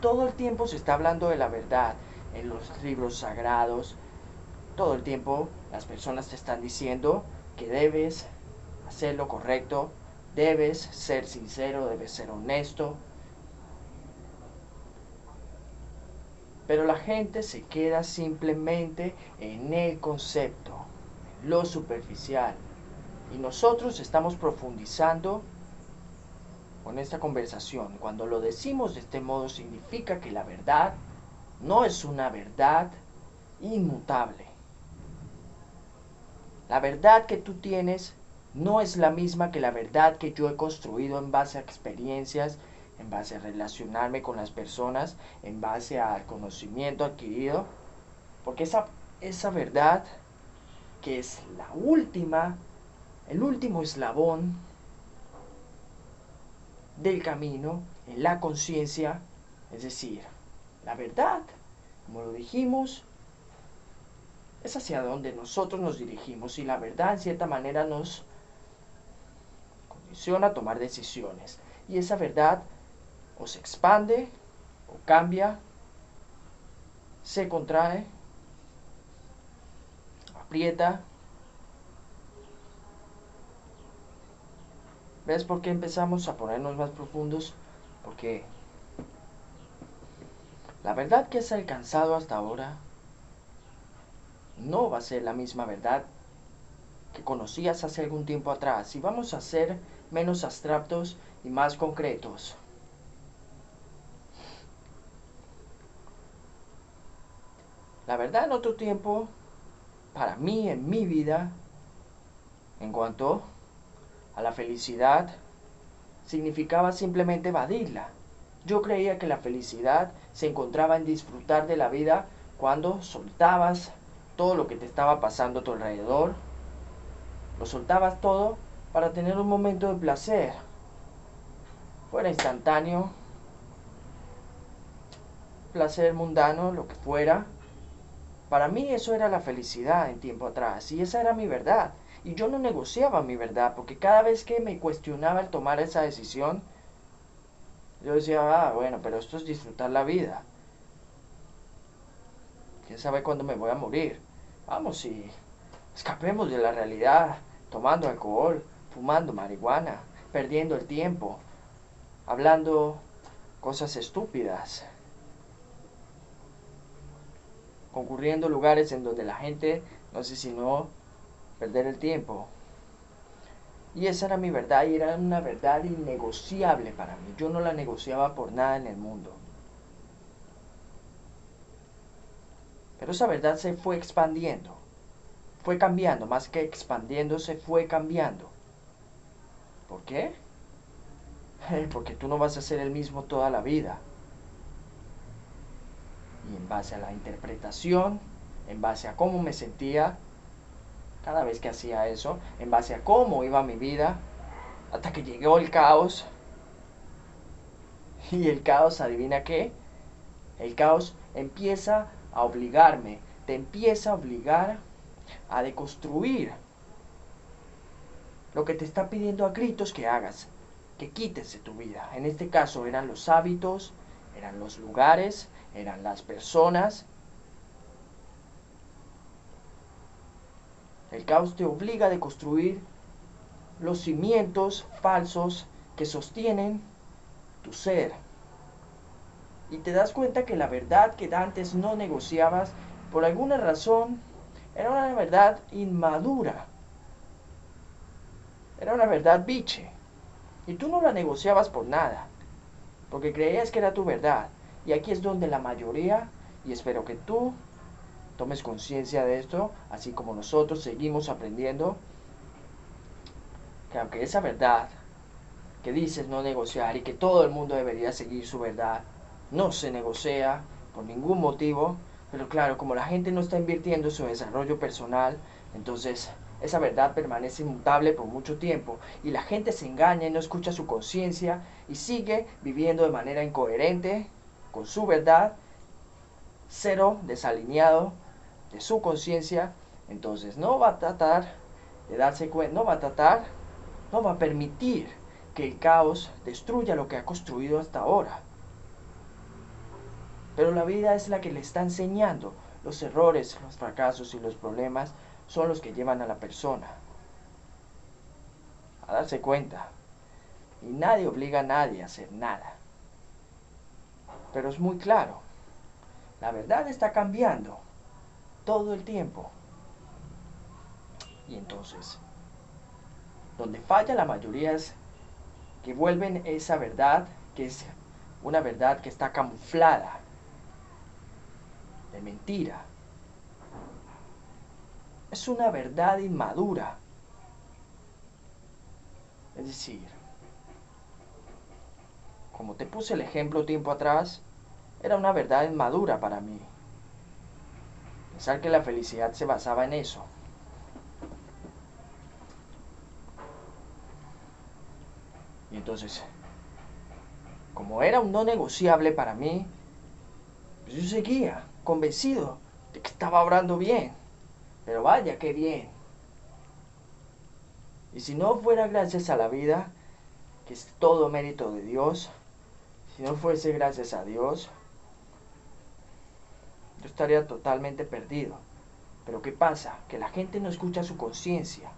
todo el tiempo se está hablando de la verdad en los libros sagrados. Todo el tiempo las personas te están diciendo que debes hacer lo correcto, debes ser sincero, debes ser honesto. Pero la gente se queda simplemente en el concepto, en lo superficial. Y nosotros estamos profundizando con esta conversación. Cuando lo decimos de este modo significa que la verdad no es una verdad inmutable. La verdad que tú tienes no es la misma que la verdad que yo he construido en base a experiencias, en base a relacionarme con las personas, en base al conocimiento adquirido. Porque esa verdad que es la última, el último eslabón del camino en la conciencia, es decir, la verdad, como lo dijimos, es hacia donde nosotros nos dirigimos y la verdad en cierta manera nos condiciona a tomar decisiones. Y esa verdad o se expande o cambia, se contrae, aprieta. ¿Ves por qué empezamos a ponernos más profundos? Porque la verdad que has alcanzado hasta ahora no va a ser la misma verdad que conocías hace algún tiempo atrás y vamos a ser menos abstractos y más concretos. La verdad en otro tiempo, para mí, en mi vida, en cuanto a la felicidad, significaba simplemente evadirla. Yo creía que la felicidad se encontraba en disfrutar de la vida cuando soltabas todo lo que te estaba pasando a tu alrededor, lo soltabas todo para tener un momento de placer, fuera instantáneo, placer mundano, lo que fuera. Para mí eso era la felicidad en tiempo atrás y esa era mi verdad. Y yo no negociaba mi verdad porque cada vez que me cuestionaba el tomar esa decisión, yo decía, bueno, pero esto es disfrutar la vida. ¿Quién sabe cuándo me voy a morir? Vamos y escapemos de la realidad, tomando alcohol, fumando marihuana, perdiendo el tiempo, hablando cosas estúpidas, concurriendo lugares en donde la gente no sé si no perder el tiempo. Y esa era mi verdad y era una verdad innegociable para mí. Yo no la negociaba por nada en el mundo. Pero esa verdad se fue expandiendo, fue cambiando, más que expandiéndose, fue cambiando. ¿Por qué? Porque tú no vas a ser el mismo toda la vida. Y en base a la interpretación, en base a cómo me sentía cada vez que hacía eso, en base a cómo iba mi vida, hasta que llegó el caos. Y el caos, ¿adivina qué? El caos empieza a obligarme, te empieza a obligar a deconstruir lo que te está pidiendo a gritos que hagas, que quites de tu vida. En este caso eran los hábitos, eran los lugares, eran las personas. El caos te obliga a deconstruir los cimientos falsos que sostienen tu ser. Y te das cuenta que la verdad que antes no negociabas, por alguna razón, era una verdad inmadura. Era una verdad biche. Y tú no la negociabas por nada, porque creías que era tu verdad. Y aquí es donde la mayoría, y espero que tú tomes conciencia de esto, así como nosotros seguimos aprendiendo, que aunque esa verdad que dices no negociar y que todo el mundo debería seguir su verdad, no se negocia por ningún motivo, pero claro, como la gente no está invirtiendo en su desarrollo personal, entonces esa verdad permanece inmutable por mucho tiempo y la gente se engaña y no escucha su conciencia y sigue viviendo de manera incoherente con su verdad, cero desalineado de su conciencia, entonces no va a tratar de darse cuenta, no va a permitir que el caos destruya lo que ha construido hasta ahora. pero la vida es la que le está enseñando. Los errores, los fracasos y los problemas son los que llevan a la persona a darse cuenta. Y nadie obliga a nadie a hacer nada. Pero es muy claro, la verdad está cambiando todo el tiempo. Y entonces, donde falla la mayoría es que vuelven esa verdad, que es una verdad que está camuflada de mentira. Es una verdad inmadura. Es decir, como te puse el ejemplo tiempo atrás, era una verdad inmadura para mí. Pensar que la felicidad se basaba en eso. Y entonces, como era un no negociable para mí, pues yo seguía convencido de que estaba obrando bien. Pero vaya, qué bien. Y si no fuera gracias a la vida, que es todo mérito de Dios, si no fuese gracias a Dios, yo estaría totalmente perdido. Pero ¿qué pasa? Que la gente no escucha su conciencia.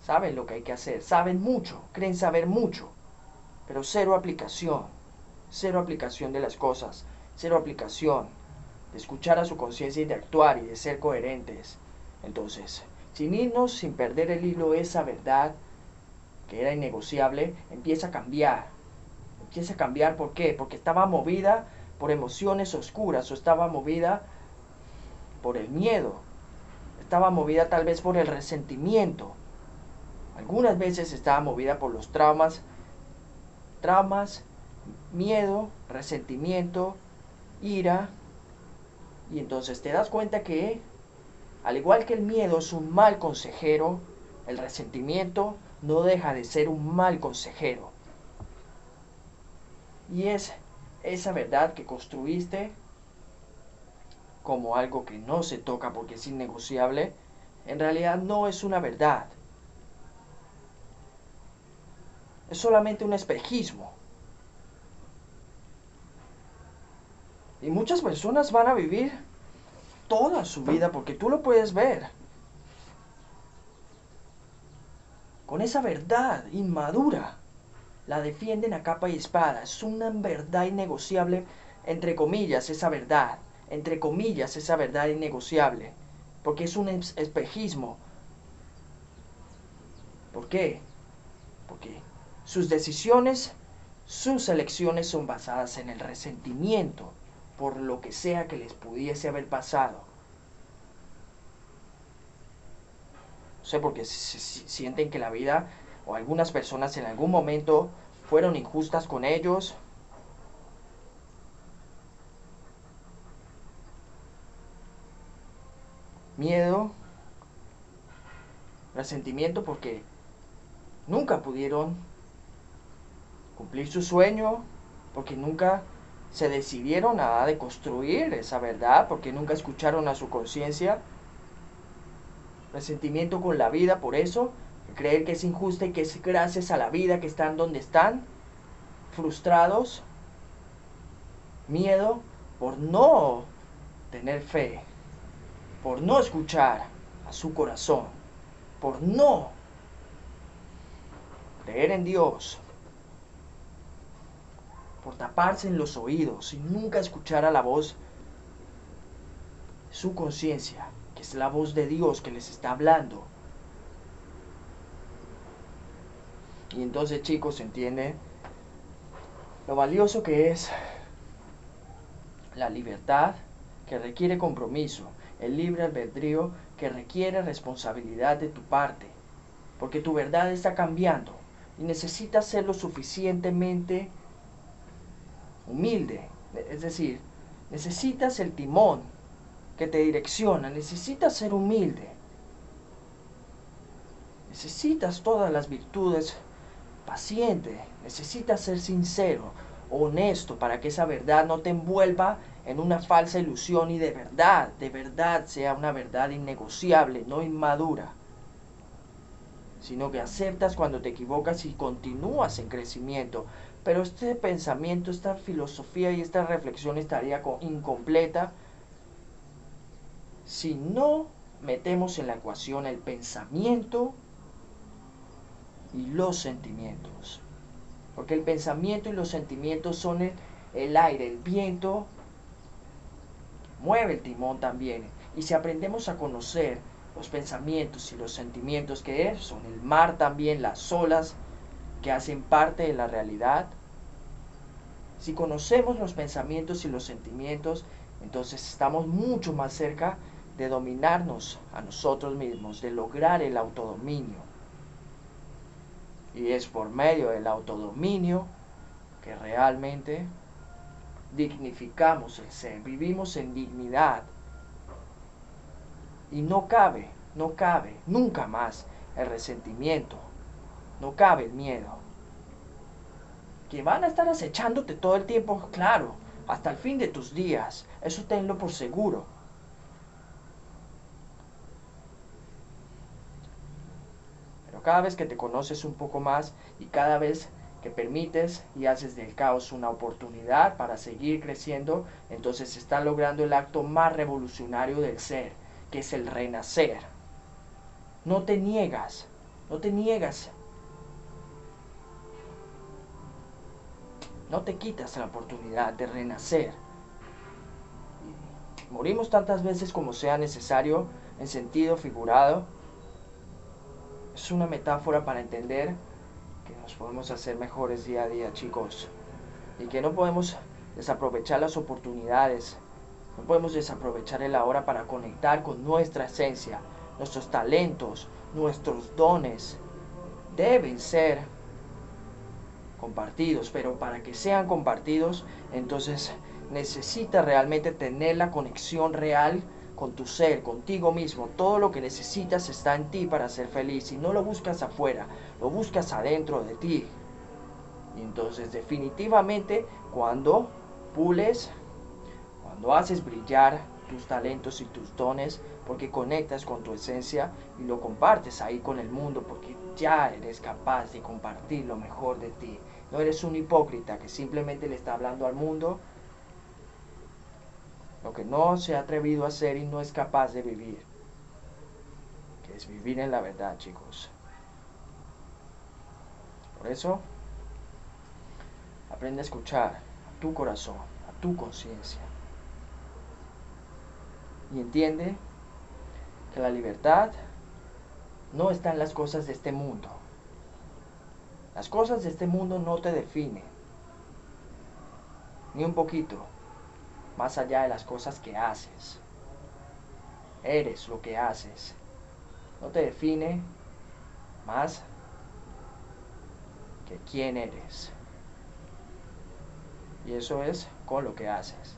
Saben lo que hay que hacer, saben mucho, creen saber mucho, pero cero aplicación de las cosas, cero aplicación de escuchar a su conciencia y de actuar y de ser coherentes. Entonces, sin irnos, sin perder el hilo, esa verdad que era innegociable empieza a cambiar. Empieza a cambiar, ¿por qué? Porque estaba movida por emociones oscuras o estaba movida por el miedo, estaba movida tal vez por el resentimiento. Algunas veces estaba movida por los traumas, miedo, resentimiento, ira. Y entonces te das cuenta que, al igual que el miedo es un mal consejero, el resentimiento no deja de ser un mal consejero. Y es esa verdad que construiste como algo que no se toca porque es innegociable, en realidad no es una verdad. Es solamente un espejismo. Y muchas personas van a vivir toda su vida, porque tú lo puedes ver, con esa verdad inmadura. La defienden a capa y espada. Es una verdad innegociable, entre comillas, esa verdad. Entre comillas, esa verdad innegociable. Porque es un espejismo. ¿Por qué? Porque sus decisiones, sus elecciones son basadas en el resentimiento por lo que sea que les pudiese haber pasado. No sé, porque sienten que la vida o algunas personas en algún momento fueron injustas con ellos. Miedo, resentimiento porque nunca pudieron cumplir su sueño, porque nunca se decidieron a deconstruir esa verdad, porque nunca escucharon a su conciencia. Resentimiento con la vida por eso, creer que es injusta y que es gracias a la vida que están donde están. Frustrados. Miedo por no tener fe, por no escuchar a su corazón, por no creer en Dios, por taparse en los oídos y nunca escuchar a la voz de su conciencia, que es la voz de Dios que les está hablando. Y entonces, chicos, se entiende lo valioso que es la libertad, que requiere compromiso, el libre albedrío, que requiere responsabilidad de tu parte, porque tu verdad está cambiando y necesitas ser lo suficientemente humilde, es decir, necesitas el timón que te direcciona, necesitas ser humilde, necesitas todas las virtudes, paciente, necesitas ser sincero, honesto, para que esa verdad no te envuelva en una falsa ilusión y de verdad sea una verdad innegociable, no inmadura, sino que aceptas cuando te equivocas y continúas en crecimiento, Pero este pensamiento, esta filosofía y esta reflexión estaría incompleta si no metemos en la ecuación el pensamiento y los sentimientos. Porque el pensamiento y los sentimientos son el aire, el viento, mueve el timón también. Y si aprendemos a conocer los pensamientos y los sentimientos que son el mar también, las olas que hacen parte de la realidad, si conocemos los pensamientos y los sentimientos, entonces estamos mucho más cerca de dominarnos a nosotros mismos, de lograr el autodominio. Y es por medio del autodominio que realmente dignificamos el ser, vivimos en dignidad. Y no cabe nunca más el resentimiento, no cabe el miedo. Que van a estar acechándote todo el tiempo, claro, hasta el fin de tus días, eso tenlo por seguro. Pero cada vez que te conoces un poco más y cada vez que permites y haces del caos una oportunidad para seguir creciendo, entonces se está logrando el acto más revolucionario del ser, que es el renacer. No te niegas, no te niegas, no te quitas la oportunidad de renacer. Morimos tantas veces como sea necesario en sentido figurado. Es una metáfora para entender que nos podemos hacer mejores día a día, chicos, y que no podemos desaprovechar las oportunidades, no podemos desaprovechar el ahora para conectar con nuestra esencia. Nuestros talentos, nuestros dones deben ser compartidos, pero para que sean compartidos, entonces necesitas realmente tener la conexión real con tu ser, contigo mismo. Todo lo que necesitas está en ti para ser feliz y no lo buscas afuera, lo buscas adentro de ti. Y entonces definitivamente cuando pules, cuando haces brillar tus talentos y tus dones, porque conectas con tu esencia y lo compartes ahí con el mundo, porque ya eres capaz de compartir lo mejor de ti. No eres un hipócrita que simplemente le está hablando al mundo lo que no se ha atrevido a hacer y no es capaz de vivir, que es vivir en la verdad, chicos. Por eso, aprende a escuchar a tu corazón, a tu conciencia. Y entiende que la libertad no está en las cosas de este mundo. Las cosas de este mundo no te definen, ni un poquito, más allá de las cosas que haces. Eres lo que haces. No te define más que quién eres. Y eso es con lo que haces.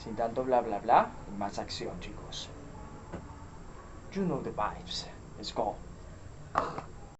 Sin tanto bla bla bla y más acción, chicos. You know the vibes. Let's go.